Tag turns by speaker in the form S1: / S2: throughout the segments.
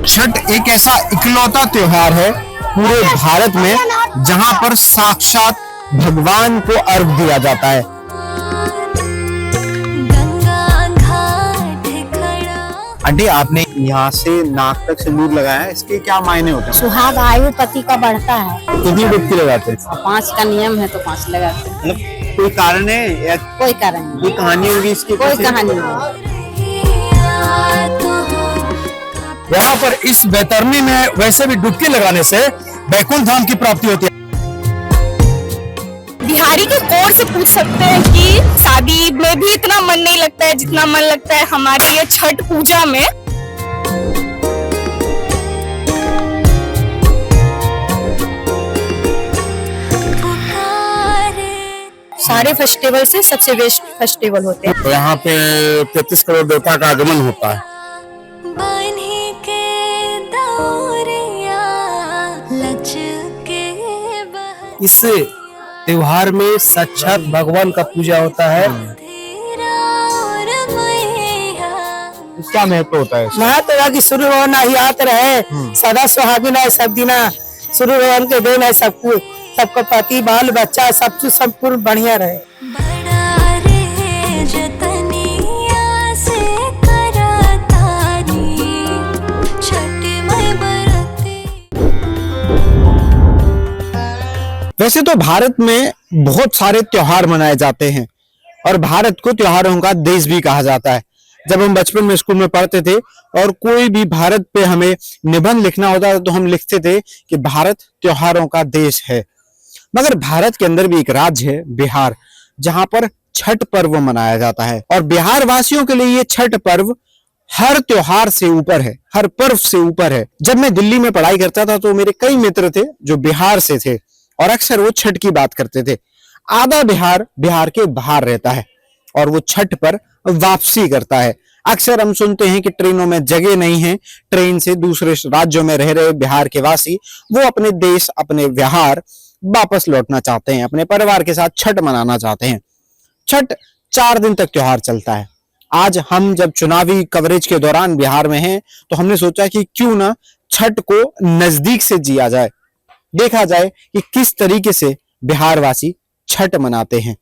S1: छठ एक ऐसा इकलौता त्योहार है पूरे भारत में जहां पर साक्षात भगवान को अर्घ दिया जाता है। आंटी, आपने यहाँ से नाक तक सिंदूर लगाया है, इसके क्या मायने होते हैं?
S2: सुहाग आयु पति का बढ़ता है।
S1: कितनी डुबकी लगाते हैं?
S2: 5 का नियम है तो 5 लगाते हैं।
S1: मतलब कोई कारण है या
S2: कोई कारण नहीं,
S1: कोई कहानी होगी इसकी?
S2: कोई कहानी नहीं।
S3: यहाँ पर इस बैतरणी में वैसे भी डुबकी लगाने से बैकुंठ धाम की प्राप्ति होती है।
S4: बिहारी के कोर से पूछ सकते हैं कि शादी में भी इतना मन नहीं लगता है जितना मन लगता है हमारी ये छठ पूजा में। सारे फेस्टिवल से सबसे बेस्ट फेस्टिवल होते हैं।
S3: तो यहाँ पे 33 करोड़ देवता का आगमन होता है। इस त्योहार में साक्षात भगवान का पूजा होता है।
S1: क्या महत्व होता है?
S5: महत्व की शुरू होना ही आत रहे, सदा सुहागिन है सब दिना शुरू होने के दिन है, सबको पति बाल बच्चा सब कुछ संपूर्ण बढ़िया रहे।
S1: वैसे तो भारत में बहुत सारे त्योहार मनाए जाते हैं और भारत को त्योहारों का देश भी कहा जाता है। जब हम बचपन में स्कूल में पढ़ते थे और कोई भी भारत पे हमें निबंध लिखना होता था तो हम लिखते थे कि भारत त्योहारों का देश है। मगर भारत के अंदर भी एक राज्य है बिहार, जहां पर छठ पर्व मनाया जाता है और बिहार वासियों के लिए ये छठ पर्व हर त्योहार से ऊपर है, हर पर्व से ऊपर है। जब मैं दिल्ली में पढ़ाई करता था तो मेरे कई मित्र थे जो बिहार से थे और अक्सर वो छठ की बात करते थे। आधा बिहार बिहार के बाहर रहता है और वो छठ पर वापसी करता है। अक्सर हम सुनते हैं कि ट्रेनों में जगह नहीं है, ट्रेन से दूसरे राज्यों में रह रहे बिहार के वासी वो अपने देश अपने बिहार वापस लौटना चाहते हैं, अपने परिवार के साथ छठ मनाना चाहते हैं। छठ 4 दिन तक त्योहार चलता है। आज हम जब चुनावी कवरेज के दौरान बिहार में हैं तो हमने सोचा कि क्यों ना छठ को नजदीक से जिया जाए, देखा जाए कि किस तरीके से बिहार वासी छठ मनाते हैं,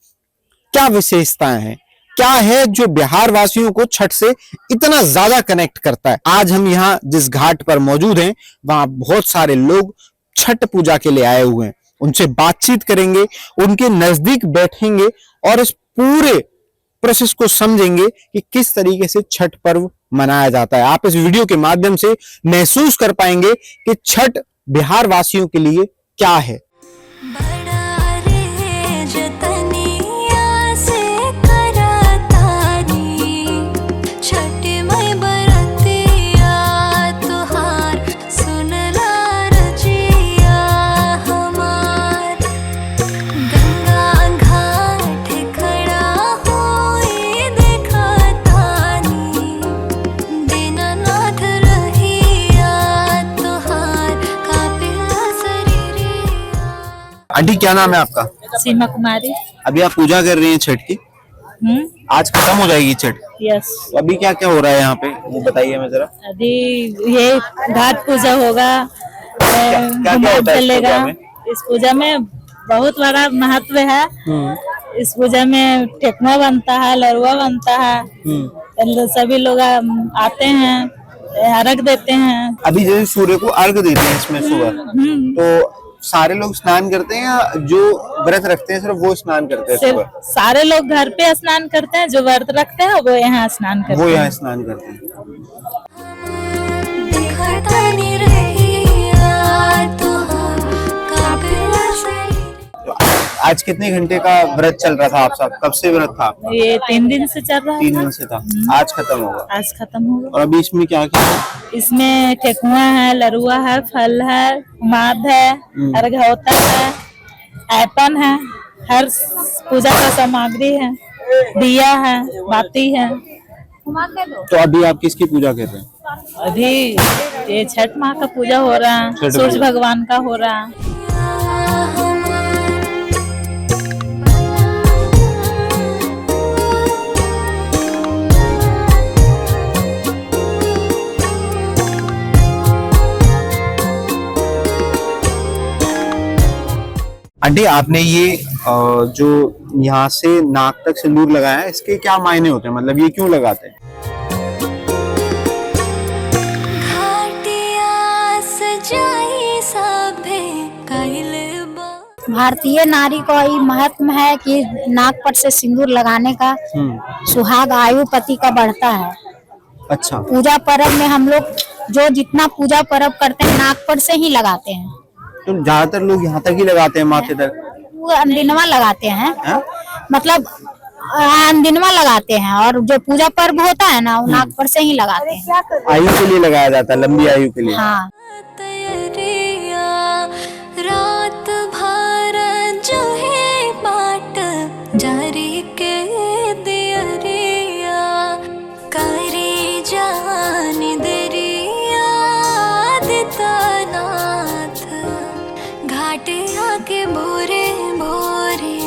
S1: क्या विशेषताएं हैं, क्या है जो बिहार वासियों को छठ से इतना ज्यादा कनेक्ट करता है। आज हम यहाँ जिस घाट पर मौजूद हैं वहां बहुत सारे लोग छठ पूजा के लिए आए हुए हैं। उनसे बातचीत करेंगे, उनके नजदीक बैठेंगे और इस पूरे प्रोसेस को समझेंगे कि किस तरीके से छठ पर्व मनाया जाता है। आप इस वीडियो के माध्यम से महसूस कर पाएंगे कि छठ बिहार वासियों के लिए क्या है। आंटी, क्या नाम है आपका?
S2: सीमा कुमारी।
S1: अभी आप पूजा कर रही हैं छठ की? आज खत्म हो जाएगी छठ।
S2: यस।
S1: तो अभी क्या क्या हो रहा है यहाँ पे, वो बताइए हमें जरा।
S2: अभी ये घाट पूजा होगा,
S1: क्या होता है
S2: चलेगा। इस पूजा में बहुत बड़ा महत्व है। इस पूजा में ठेकुआ बनता है, लरुआ बनता है। सभी लोग आते हैं, अर्घ देते हैं।
S1: अभी जैसे सूर्य को अर्घ देते हैं इसमें सुबह, तो सारे लोग स्नान करते हैं या जो व्रत रखते हैं सिर्फ वो स्नान करते हैं सुबह?
S2: सारे लोग घर पे स्नान करते हैं, जो व्रत रखते हैं वो यहाँ स्नान करते हैं।
S1: वो यहाँ स्नान करते हैं। तो आज कितने घंटे का व्रत चल रहा था आप सब? कब से व्रत था आपका?
S2: ये 3 दिन से चल रहा है।
S1: 3 दिन से था। आज खत्म होगा?
S2: आज खत्म होगा।
S1: और अभी इसमें क्या क्या है?
S2: इसमें ठेकुआ है, लरुआ है, फल है, माद है, अर्घ होता है, ऐपन है, हर पूजा का सामग्री है, दिया है, बाती है।
S1: तो अभी आप किसकी पूजा कर रहे हैं?
S2: अभी ये छठ माँ का पूजा हो रहा है, सूर्य भगवान का हो रहा है।
S1: आंटी आपने ये जो यहाँ से नाक तक सिंदूर लगाया है, इसके क्या मायने होते हैं, मतलब ये क्यों लगाते हैं?
S6: भारतीय नारी को ये महत्व है कि नाक पर से सिंदूर लगाने का सुहाग आयु पति का बढ़ता है।
S1: अच्छा।
S6: पूजा पर्व में हम लोग जो जितना पूजा पर्व करते हैं नाक पर से ही लगाते हैं।
S1: तो ज्यादातर लोग यहाँ तक ही लगाते हैं, माथे तक?
S6: वो अंदिनवा लगाते हैं
S1: है?
S6: मतलब अंदिनवा लगाते हैं, और जो पूजा पर्व होता है ना वो नाक पर से ही लगाते हैं।
S1: आयु के लिए लगाया जाता है, लंबी आयु के लिए।
S6: हाँ।
S7: रात भर जो है बाट जारी के दियरिया करे जान दरिया दितानाथ घाटे आके भोरे भोरे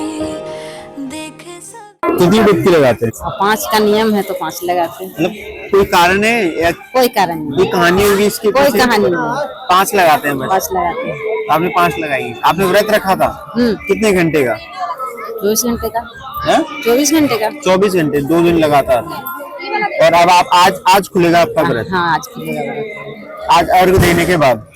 S7: देख सब।
S1: कितनी डुबकी लगाते हैं?
S8: 5 का नियम है तो 5 लगाते हैं।
S1: मतलब कोई कारण है या
S8: कोई कारण नहीं,
S1: कोई कहानी होगी इसकी?
S8: कोई कहानी नहीं।
S1: 5 लगाते हैं बस?
S8: 5 लगाते हैं।
S1: आपने 5 लगाई। आपने व्रत रखा था कितने घंटे का?
S8: 24 घंटे का।
S1: है?
S8: 24 घंटे का।
S1: 24 घंटे, 2 दिन लगातार। और अब आप आज खुलेगा आपका व्रत?
S8: हाँ आज खुलेगा व्रत।
S1: आज अर्घ देने के बाद।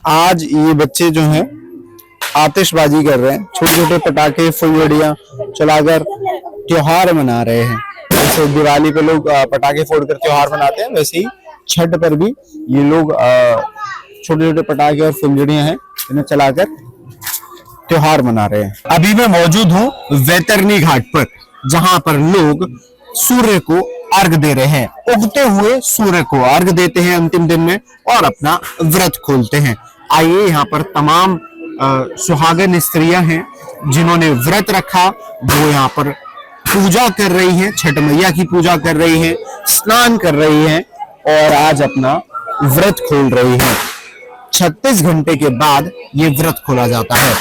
S1: आज ये बच्चे जो हैं आतिशबाजी कर रहे हैं, छोटे छोटे पटाखे फुलझड़ियां चलाकर त्योहार मना रहे हैं। जैसे दिवाली पे लोग पटाखे फोड़कर त्योहार मनाते हैं, वैसे ही छठ पर भी ये लोग छोटे छोटे पटाखे और फुलझड़ियां हैं इन्हें चलाकर त्योहार मना रहे हैं। अभी मैं मौजूद हूँ वैतरणी घाट पर, जहां पर लोग सूर्य को अर्घ दे रहे हैं। उगते हुए सूर्य को अर्घ देते हैं अंतिम दिन में और अपना व्रत खोलते हैं। आइए, यहाँ पर तमाम सुहागन स्त्रियां हैं जिन्होंने व्रत रखा, वो यहाँ पर पूजा कर रही हैं, छठ मैया की पूजा कर रही हैं, स्नान कर रही हैं और आज अपना व्रत खोल रही हैं। 36 घंटे के बाद ये व्रत खोला जाता है।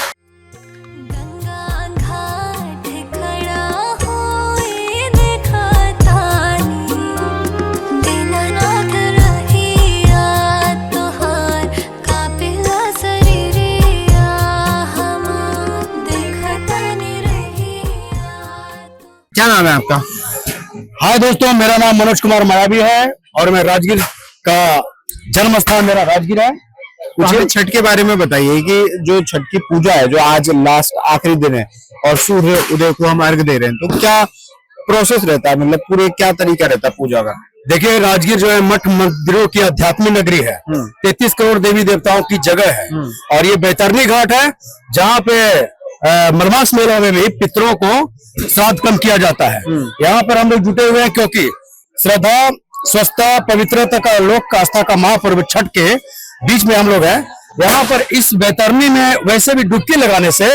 S1: क्या नाम है आपका?
S3: हाय दोस्तों, मेरा नाम मनोज कुमार मायावी है और मैं राजगीर का जन्म स्थान मेरा राजगीर है।
S1: मुझे छठ के बारे में बताइए कि जो छठ की पूजा है, जो आज लास्ट आखिरी दिन है और सूर्य उदय को हम अर्घ दे रहे हैं, तो क्या प्रोसेस रहता है, मतलब पूरे क्या तरीका रहता है पूजा का?
S3: देखिए, राजगीर जो है मठ मंदिरों की आध्यात्मिक नगरी है। 33 करोड़ देवी देवताओं की जगह है और ये वैतरणी घाट है जहाँ पे मलमास मेला में भी पितरों को श्राद्ध कम किया जाता है। यहाँ पर हम लोग जुटे हुए हैं क्योंकि श्रद्धा, स्वच्छता, पवित्रता का, लोक आस्था का महापर्व छठ के बीच में हम लोग हैं। यहाँ पर इस वैतरणी में वैसे भी डुबकी लगाने से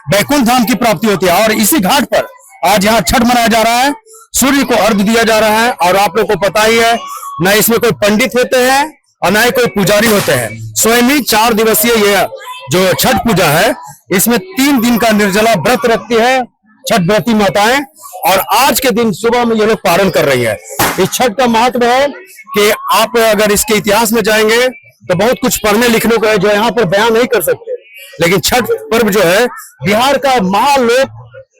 S3: बैकुंठ धाम की प्राप्ति होती है और इसी घाट पर आज यहाँ छठ मनाया जा रहा है, सूर्य को अर्घ दिया जा रहा है। और आप लोग को पता ही है, न इसमें कोई पंडित होते हैं और न ही कोई पुजारी होते हैं। स्वयं ही 4 दिवसीय ये जो छठ पूजा है, इसमें 3 दिन का निर्जला व्रत रखती है छठ व्रती माताएं और आज के दिन सुबह में ये लोग पारण कर रही है। इस छठ का महत्व है कि आप अगर इसके इतिहास में जाएंगे तो बहुत कुछ पढ़ने लिखने को है जो यहाँ पर बयान नहीं कर सकते, लेकिन छठ पर्व जो है बिहार का महालोक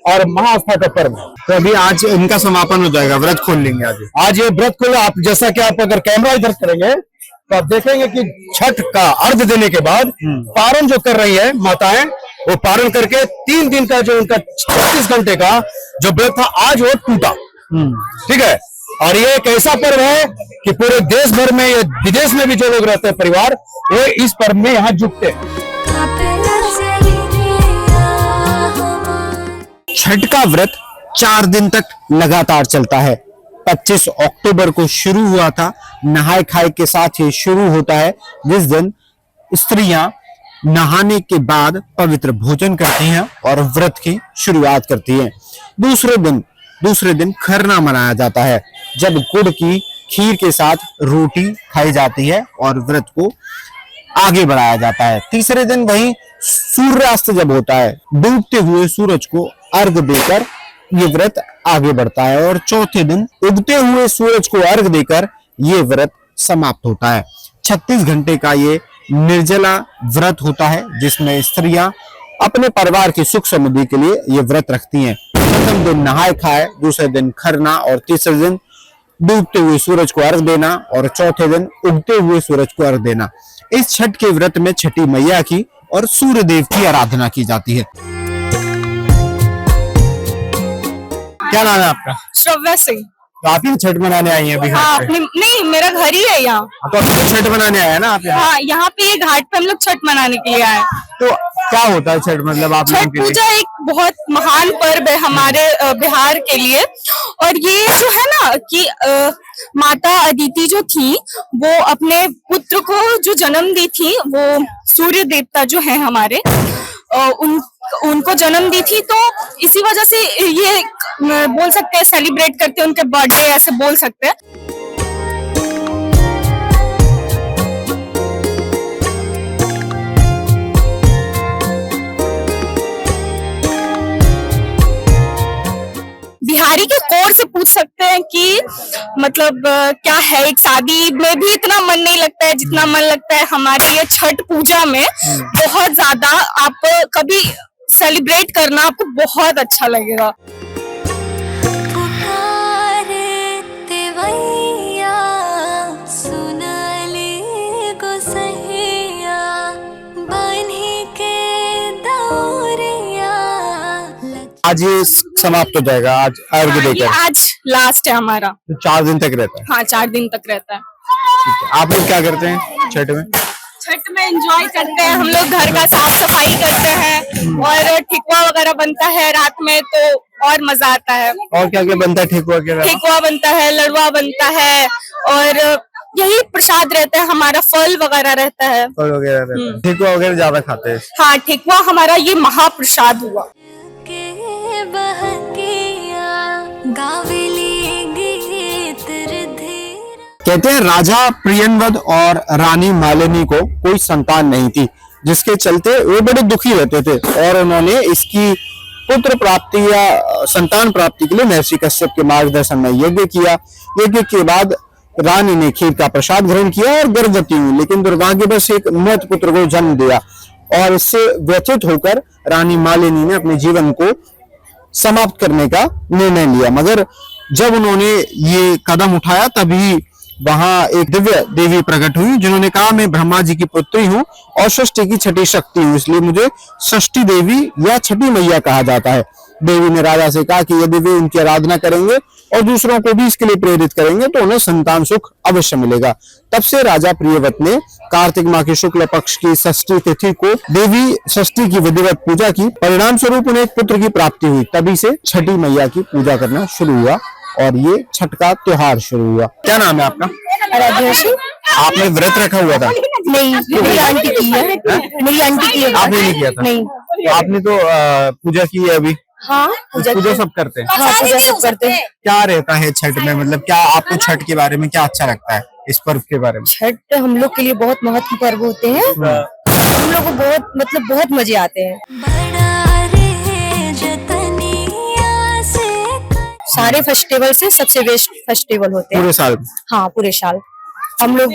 S3: और महाआस्था का पर्व है।
S1: तो अभी आज इनका समापन हो जाएगा, व्रत खोल लेंगे
S3: आज ये व्रत खोल। आप जैसा कि आप अगर कैमरा इधर करेंगे तो आप देखेंगे कि छठ का अर्घ देने के बाद पारण जो कर रही है माताएं, वो पारण करके 3 दिन का जो उनका 36 घंटे का जो व्रत था आज वो टूटा। ठीक है, और ये एक ऐसा पर्व है कि पूरे देश भर में या विदेश में भी जो लोग रहते हैं परिवार, वो इस पर्व में यहाँ जुटते हैं।
S1: छठ का व्रत 4 दिन तक लगातार चलता है। 25 अक्टूबर को शुरू हुआ था, नहाए खाए के साथ ही शुरू होता है, जिस दिन स्त्रियां नहाने के बाद पवित्र भोजन करती हैं और व्रत की शुरुआत करती हैं। दूसरे दिन खरना मनाया जाता है, जब गुड़ की खीर के साथ रोटी खाई जाती है और व्रत को आगे बढ़ाया जाता है। तीसरे दिन वही सूर्यास्त जब होता है, डूबते हुए सूरज को अर्घ देकर ये व्रत आगे बढ़ता है और चौथे दिन उगते हुए सूरज को अर्घ देकर ये व्रत समाप्त होता है। 36 घंटे का ये निर्जला व्रत होता है जिसमें स्त्रियां अपने परिवार की सुख समृद्धि के लिए ये व्रत रखती हैं। प्रथम दिन नहाए खाए, दूसरे दिन खरना और तीसरे दिन डूबते हुए सूरज को अर्घ देना और चौथे दिन उगते हुए सूरज को अर्घ देना। इस छठ के व्रत में छठी मैया की और सूर्य देव की आराधना की जाती है। क्या नाम है आपका?
S4: श्रव्या सिंह।
S1: तो आप ही छठ मनाने आई हैं बिहार
S4: हाँ,
S1: से?
S4: अपने नहीं, मेरा घर ही है यहाँ।
S1: तो आप भी छठ मनाने आए हैं ना आप यहाँ?
S4: हाँ, यहाँ पे ये घाट पे हम लोग छठ मनाने के लिए आए।
S1: तो क्या होता है छठ, मतलब आप लोगों
S4: छठ
S1: के लिए?
S4: पूजा एक बहुत महान पर्व है हमारे बिहार के लिए। और ये जो है ना कि माता अदिति जो थी वो अपने पुत्र को जो जन्म दी थी, वो सूर्य देवता जो है हमारे, उनको जन्म दी थी। तो इसी वजह से ये बोल सकते हैं सेलिब्रेट करते हैं, उनके बर्थडे ऐसे बोल सकते हैं। बिहारी के कोर से पूछ सकते हैं कि मतलब क्या है, एक शादी में भी इतना मन नहीं लगता है जितना मन लगता है हमारी ये छठ पूजा में। बहुत ज्यादा आप कभी सेलिब्रेट करना आपको बहुत अच्छा लगेगा।
S7: पुकारे तेवैया सुन ले गोसैया बन्ही के दौरिया।
S1: आज ये समाप्त हो जाएगा, आज अर्घ
S4: हाँ, ये
S1: देकर।
S4: आज लास्ट है हमारा।
S1: तो 4 दिन तक रहता है।
S4: हाँ, 4 दिन तक रहता है।
S1: आप लोग क्या करते हैं छठ में?
S4: छठ में एंजॉय करते हैं हम लोग, घर का साफ सफाई करते हैं और ठेकुआ वगैरह बनता है रात में, तो और मजा आता है।
S1: और क्या क्या बनता है ठेकुआ के अलावा?
S4: ठेकुआ बनता है, लड़ुआ बनता है और यही प्रसाद रहता है हमारा, फल वगैरह रहता है।
S1: फल वगैरह रहता है। ठेकुआ वगैरह ज्यादा खाते हैं।
S4: हाँ, ठेकुआ हमारा ये महाप्रसाद हुआ।
S7: के बहकिया गावेली गीत रिधिर।
S1: कहते हैं राजा प्रियनवद और रानी मालिनी को कोई संतान नहीं थी, जिसके चलते वो बड़े दुखी रहते थे और उन्होंने इसकी पुत्र प्राप्ति या संतान प्राप्ति के लिए महर्षि कश्यप के मार्गदर्शन में यज्ञ किया। यज्ञ के बाद रानी ने खीर का प्रसाद ग्रहण किया और गर्भवती हुई, लेकिन दुर्भाग्यवश एक मृत पुत्र को जन्म दिया और इससे व्यथित होकर रानी मालिनी ने अपने जीवन को समाप्त करने का निर्णय लिया। मगर जब उन्होंने ये कदम उठाया तभी वहां एक दिव्य देवी प्रकट हुई, जिन्होंने कहा मैं ब्रह्मा जी की पुत्री हूँ और सृष्टि की छठी शक्ति हूँ, इसलिए मुझे षष्ठी देवी या छठी मैया कहा जाता है। देवी ने राजा से कहा कि यदि वे उनकी आराधना करेंगे और दूसरों को भी इसके लिए प्रेरित करेंगे तो उन्हें संतान सुख अवश्य मिलेगा। तब से राजा प्रियव्रत ने कार्तिक माह के शुक्ल पक्ष की षष्ठी तिथि को देवी षष्ठी की विधिवत पूजा की। परिणाम स्वरूप उन्हें एक पुत्र की प्राप्ति हुई। तभी से छठी मैया की पूजा करना शुरू हुआ और ये छठ का त्योहार शुरू हुआ। क्या नाम है आपका? आपने व्रत रखा हुआ था?
S5: नहीं, मेरी आंटी की है। मेरी आंटी की है।
S1: आपने नहीं किया था?
S5: नहीं।
S1: तो आपने तो पूजा की है अभी?
S5: हाँ,
S1: पूजा सब करते हैं।
S5: हाँ, पूजा सब करते हैं।
S1: क्या रहता है छठ में, मतलब क्या आपको छठ के बारे में क्या अच्छा लगता है, इस पर्व के बारे में?
S5: छठ हम लोग के लिए बहुत महत्व पर्व होते हैं। हम लोग को बहुत मतलब बहुत मजे आते हैं।
S7: बड़ा रे जतनिया से
S5: सारे फेस्टिवल से सबसे बेस्ट फेस्टिवल होते हैं
S1: पूरे साल?
S5: हाँ, पूरे साल हम लोग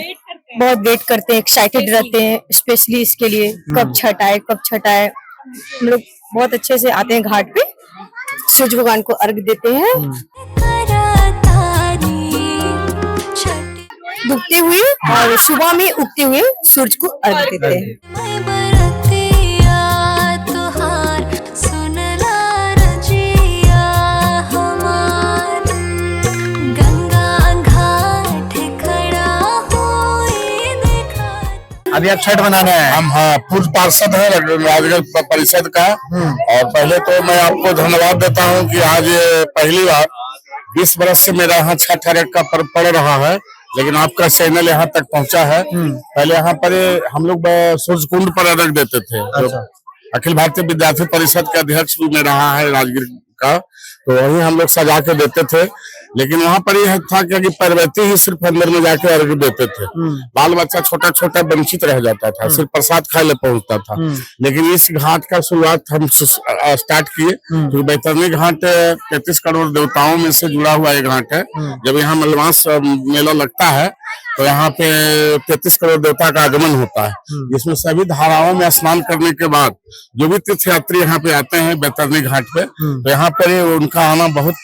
S5: बहुत वेट करते हैं, एक्साइटेड रहते हैं स्पेशली इसके लिए, कब छठ आए कब छठ आए। हम लोग बहुत अच्छे से आते हैं घाट पे, सूर्य भगवान को अर्घ देते हैं। डूबते हुए और सुबह में उगते हुए सूरज को अर्घ देते हैं।
S1: अभी आप छठ मनाने आए हैं?
S9: हम हाँ पूर्व पार्षद हैं राजगढ़ परिषद का। और पहले तो मैं आपको धन्यवाद देता हूं कि आज पहली बार 20 वर्ष से मेरा यहाँ छठ का पर्व पड़ रहा है, लेकिन आपका चैनल यहाँ तक पहुँचा है। पहले यहाँ पर हम लोग सूर्य कुंड पर अर्घ देते थे।
S1: अच्छा।
S9: अखिल भारतीय विद्यार्थी परिषद का अध्यक्ष भी मैं रहा है राजगीर का, तो वहीं हम लोग सजा के देते थे। लेकिन वहां पर यह था कि परवैती ही सिर्फ अंदर में जाके अर्घ देते थे। बाल बच्चा छोटा छोटा वंचित रह जाता था, सिर्फ प्रसाद खाए ले पहुंचता था। लेकिन इस घाट का शुरुआत हम स्टार्ट किए, क्योंकि बैतरनी घाट 33 करोड़ देवताओं में से जुड़ा हुआ एक घाट है। जब यहाँ मलमास मेला लगता है तो यहाँ पे 33 करोड़ देवता का आगमन होता है, जिसमें सभी धाराओं में स्नान करने के बाद जो भी तीर्थयात्री यहाँ पे आते हैं बैतरनी घाट पे, तो यहाँ पर उनका आना बहुत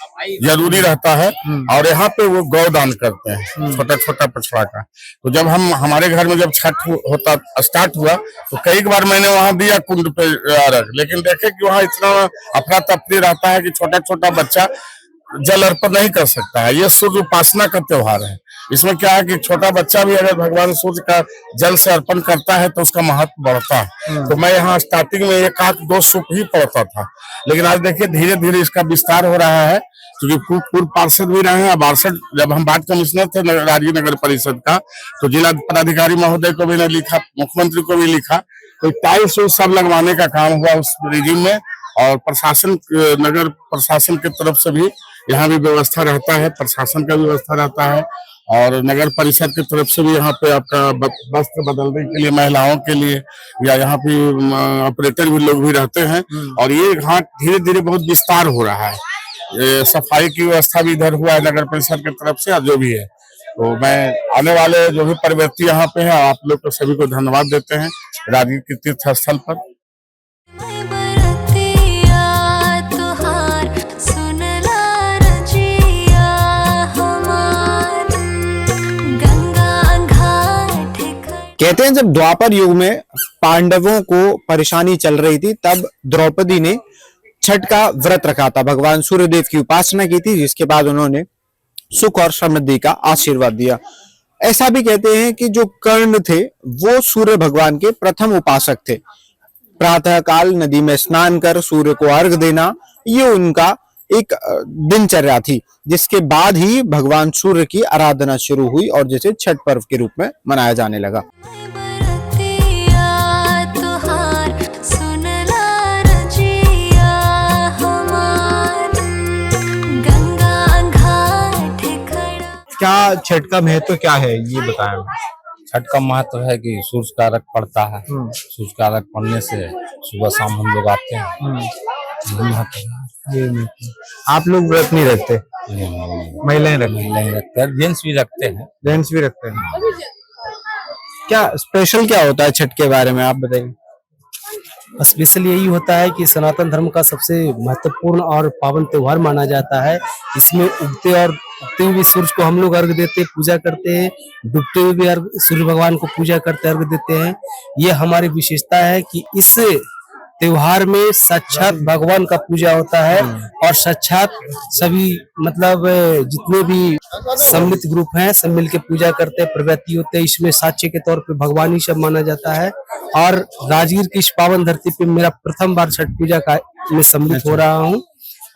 S9: जरूरी रहता है। और यहाँ पे वो गौदान करते हैं, छोटा छोटा पछड़ा का। तो जब हमारे घर में जब छठ होता स्टार्ट हुआ तो कई बार मैंने वहाँ दिया कुंड पे अर्घ, लेकिन देखे कि वहाँ इतना अफरा तफरी रहता है कि छोटा छोटा बच्चा जल अर्पण नहीं कर सकता है। ये सूर्य उपासना का त्योहार है। इसमें क्या है कि छोटा बच्चा भी अगर भगवान सूर्य का जल से अर्पण करता है तो उसका महत्व बढ़ता है। तो मैं यहाँ स्टार्टिंग में 1-2 सूप ही पड़ता था, लेकिन आज देखिए धीरे धीरे इसका विस्तार हो रहा है, क्योंकि पूर्व पार्षद भी रहे हैं। 62 जब हम वार्ड कमिश्नर थे राजगीर नगर परिषद का, तो जिला पदाधिकारी महोदय को भी लिखा, मुख्यमंत्री को भी लिखा, तो टाइल्स सब लगवाने का काम हुआ उस रिजिम में। और प्रशासन, नगर प्रशासन की तरफ से भी यहाँ भी व्यवस्था रहता है, प्रशासन का व्यवस्था रहता है, और नगर परिषद की तरफ से भी यहाँ पे आपका वस्त्र बदलने के लिए महिलाओं के लिए, या यहाँ पे ऑपरेटर भी लोग भी रहते हैं। और ये घाट धीरे धीरे बहुत विस्तार हो रहा है। सफाई की व्यवस्था भी इधर हुआ है नगर परिषद की तरफ से, जो भी है। तो मैं आने वाले जो भी परवर्ती यहाँ पे है, आप लोग को सभी को धन्यवाद देते हैं राजगीर के तीर्थ स्थल पर।
S1: कहते हैं जब द्वापर युग में पांडवों को परेशानी चल रही थी, तब द्रौपदी ने छठ का व्रत रखा था, भगवान सूर्यदेव की उपासना की थी, जिसके बाद उन्होंने सुख और समृद्धि का आशीर्वाद दिया। ऐसा भी कहते हैं कि जो कर्ण थे वो सूर्य भगवान के प्रथम उपासक थे। प्रातः काल नदी में स्नान कर सूर्य को अर्घ देना, ये उनका एक दिनचर्या थी, जिसके बाद ही भगवान सूर्य की आराधना शुरू हुई और जिसे छठ पर्व के रूप में मनाया जाने लगा। क्या छठ का महत्व क्या है, ये बताएं।
S10: छठ का महत्व है कि सूर्य का अर्घ पड़ता है, सूर्य का अर्घ पड़ने से सुबह शाम हम लोग आते हैं।
S1: आप लोग व्रत नहीं रखते? महिलाएं
S10: रखते हैं, जेंट्स भी रखते हैं।
S1: जेंट्स भी रखते हैं। क्या स्पेशल क्या होता है छठ के बारे में आप बताइए।
S11: स्पेशल यही होता है कि सनातन धर्म का सबसे महत्वपूर्ण और पावन त्योहार माना जाता है। इसमें उगते हुए सूर्य को हम लोग अर्घ देते, पूजा करते हैं, डूबते हुए भी सूर्य भगवान को पूजा करते, अर्घ देते हैं। ये हमारी विशेषता है कि इस त्योहार में साक्षात भगवान का पूजा होता है और साक्षात सभी मतलब जितने भी सम्मिलित ग्रुप हैं सब मिलके पूजा करते हैं, प्रवृत्ति होते हैं। इसमें साक्ष्य के तौर पे भगवान ही सब माना जाता है। और राजगीर की इस पावन धरती पे मेरा प्रथम बार छठ पूजा का में सम्मिलित हो रहा हूँ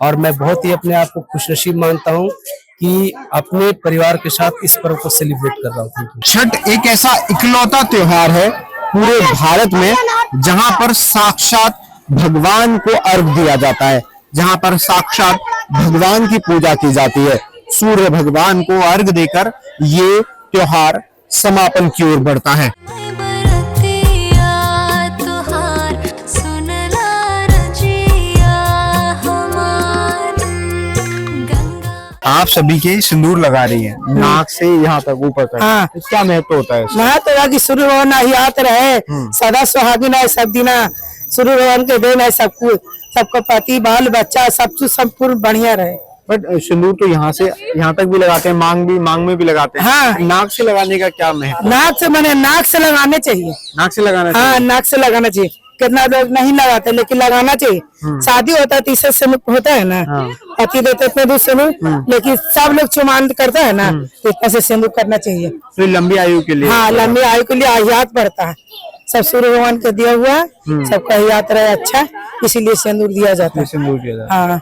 S11: और मैं बहुत ही अपने आप को खुशनसीब मानता हूँ कि अपने परिवार के साथ इस पर्व को सेलिब्रेट कर रहा हूँ।
S1: छठ एक ऐसा इकलौता त्योहार है पूरे भारत में जहां पर साक्षात भगवान को अर्घ दिया जाता है, जहां पर साक्षात भगवान की पूजा की जाती है। सूर्य भगवान को अर्घ देकर ये त्योहार समापन की ओर बढ़ता है। आप सभी के सिंदूर लगा रही हैं, नाक से यहाँ तक ऊपर तक।
S5: हाँ।
S1: क्या महत्व होता है?
S5: महत्व है कि सूर्य भगवान याद रहे, सदा सुहागिन है सब दिना, सूर्य भगवान के देन है सबको, सबका पति बाल बच्चा सब कुछ संपूर्ण बढ़िया रहे।
S1: बट सिंदूर तो यहाँ से यहाँ तक भी लगाते हैं, मांग में भी लगाते हैं।
S5: हाँ।
S1: नाक से लगाने का क्या महत्व?
S5: नाक से मैंने नाक से लगाने चाहिए।
S1: नाक से लगाना
S5: हाँ, नाक से लगाना चाहिए। कितना लोग नहीं लगाते लेकिन लगाना चाहिए। शादी होता है तीसरे से होता है ना, पति देते इतने दूर से, लेकिन सब लोग चुमान करते हैं ना, तो इतना से सिंदूर करना चाहिए।
S1: तो लंबी आयु के लिए?
S5: हाँ, लंबी आयु के लिए आयात बढ़ता है। सब सूर्य भगवान का दिया हुआ है, सबका याद रहे अच्छा, इसीलिए सिंदूर दिया जाता है।
S1: सिंदूर दिया जाता है।
S5: हाँ।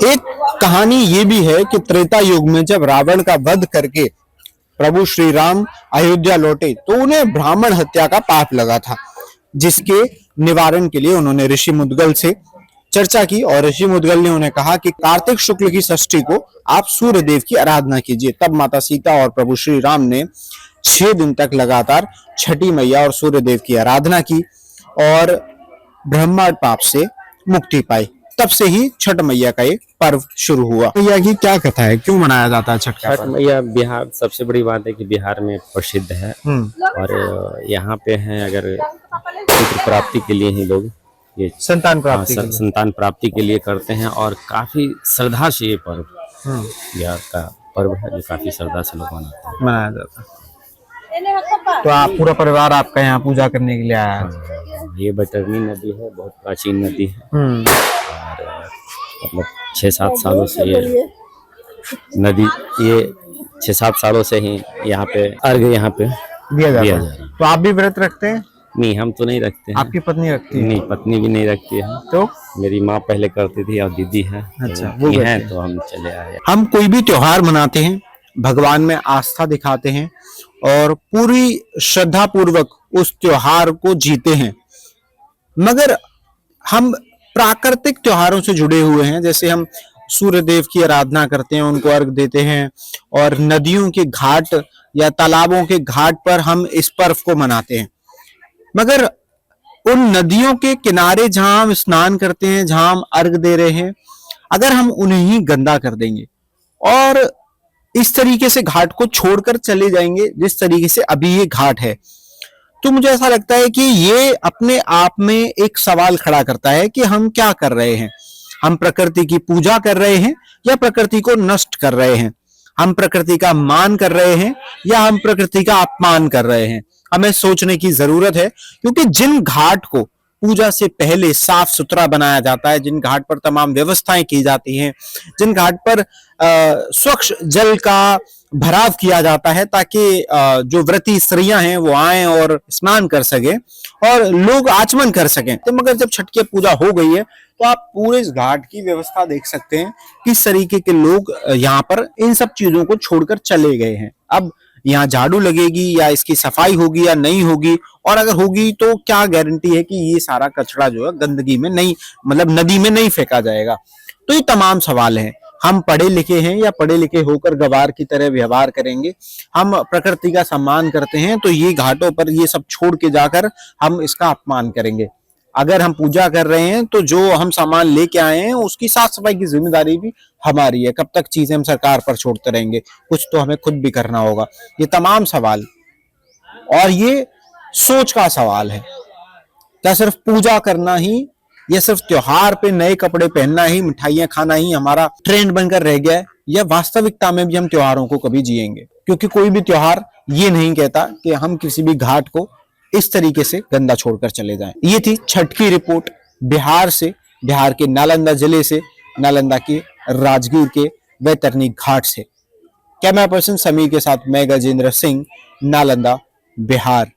S1: एक कहानी ये भी है कि त्रेता युग में जब रावण का वध करके प्रभु श्री राम अयोध्या लौटे तो उन्हें ब्राह्मण हत्या का पाप लगा था, जिसके निवारण के लिए उन्होंने ऋषि मुद्गल से चर्चा की और ऋषि मुद्गल ने उन्हें कहा कि कार्तिक शुक्ल की षष्ठी को आप सूर्य देव की आराधना कीजिए। तब माता सीता और प्रभु श्री राम ने 6 दिन तक लगातार छठी मैया और सूर्य देव की आराधना की और ब्रह्मांड पाप से मुक्ति पाई। तब से ही छठ मैया का ये पर्व शुरू हुआ। मैया की क्या कथा है, क्यों मनाया जाता है छठ का
S12: छठ
S1: पर्व?
S12: मैया बिहार, सबसे बड़ी बात है कि बिहार में प्रसिद्ध है और यहाँ पे हैं अगर पुत्र प्राप्ति के लिए ही लोग ये
S1: संतान प्राप्ति के लिए।
S12: संतान प्राप्ति के लिए करते हैं और काफी श्रद्धा से ये पर्व बिहार का पर्व है जो काफी श्रद्धा से लोग मनाते हैं।
S1: मनाया जाता है। तो आप पूरा परिवार आपका यहाँ पूजा करने के लिए आया है?
S12: ये बैतरनी नदी है, बहुत प्राचीन नदी है और मतलब 6-7 सालों से ये नदी, ये 6-7 सालों से ही यहाँ पे अर्घ यहाँ पे
S1: दिया जा रहा है। तो आप भी व्रत रखते हैं?
S12: नहीं, हम तो नहीं रखते हैं।
S1: आपकी पत्नी रखती है?
S12: नहीं, पत्नी भी नहीं रखती है।
S1: तो
S12: मेरी माँ पहले करती थी और दीदी है।
S1: अच्छा,
S12: तो
S1: वो
S12: ये
S1: करती
S12: है
S1: है।
S12: तो हम चले आए।
S1: हम कोई भी त्योहार मनाते हैं, भगवान में आस्था दिखाते हैं और पूरी श्रद्धा पूर्वक उस त्योहार को जीते हैं, मगर हम प्राकृतिक त्योहारों से जुड़े हुए हैं। जैसे हम सूर्य देव की आराधना करते हैं, उनको अर्घ देते हैं और नदियों के घाट या तालाबों के घाट पर हम इस पर्व को मनाते हैं। मगर उन नदियों के किनारे जहां हम स्नान करते हैं, जहां हम अर्घ दे रहे हैं, अगर हम उन्हें ही गंदा कर देंगे और इस तरीके से घाट को छोड़कर चले जाएंगे जिस तरीके से अभी ये घाट है, तो मुझे ऐसा लगता है कि ये अपने आप में एक सवाल खड़ा करता है कि हम क्या कर रहे हैं। हम प्रकृति की पूजा कर रहे हैं या प्रकृति को नष्ट कर रहे हैं? हम प्रकृति का मान कर रहे हैं या हम प्रकृति का अपमान कर रहे हैं? हमें सोचने की जरूरत है, क्योंकि जिन घाट को पूजा से पहले साफ सुथरा बनाया जाता है, जिन घाट पर तमाम व्यवस्थाएं की जाती हैं, जिन घाट पर स्वच्छ जल का भराव किया जाता है ताकि जो व्रती स्त्रियां हैं वो आए और स्नान कर सके और लोग आचमन कर सकें, तो मगर जब छठ की पूजा हो गई है तो आप पूरे इस घाट की व्यवस्था देख सकते हैं किस तरीके के लोग यहाँ पर इन सब चीजों को छोड़कर चले गए हैं। अब यहाँ झाड़ू लगेगी या इसकी सफाई होगी या नहीं होगी, और अगर होगी तो क्या गारंटी है कि ये सारा कचरा जो है गंदगी में नहीं, मतलब नदी में नहीं फेंका जाएगा? तो ये तमाम सवाल हैं। हम पढ़े लिखे हैं या पढ़े लिखे होकर गवार की तरह व्यवहार करेंगे? हम प्रकृति का सम्मान करते हैं तो ये घाटों पर ये सब छोड़ के जाकर हम इसका अपमान करेंगे? अगर हम पूजा कर रहे हैं तो जो हम सामान लेके आए हैं उसकी साफ सफाई की जिम्मेदारी भी हमारी है। कब तक चीजें हम सरकार पर छोड़ते रहेंगे? कुछ तो हमें खुद भी करना होगा। ये तमाम सवाल और ये सोच का सवाल है। क्या सिर्फ पूजा करना ही या सिर्फ त्योहार पे नए कपड़े पहनना ही, मिठाइयां खाना ही हमारा ट्रेंड बनकर रह गया है, या वास्तविकता में भी हम त्योहारों को कभी जिएंगे? क्योंकि कोई भी त्योहार ये नहीं कहता कि हम किसी भी घाट को इस तरीके से गंदा छोड़कर चले जाएं। ये थी छठ की रिपोर्ट बिहार से, बिहार के नालंदा जिले से, नालंदा के राजगीर के वैतरणी घाट से। कैमरा पर्सन समीर के साथ मैं गजेंद्र सिंह, नालंदा, बिहार।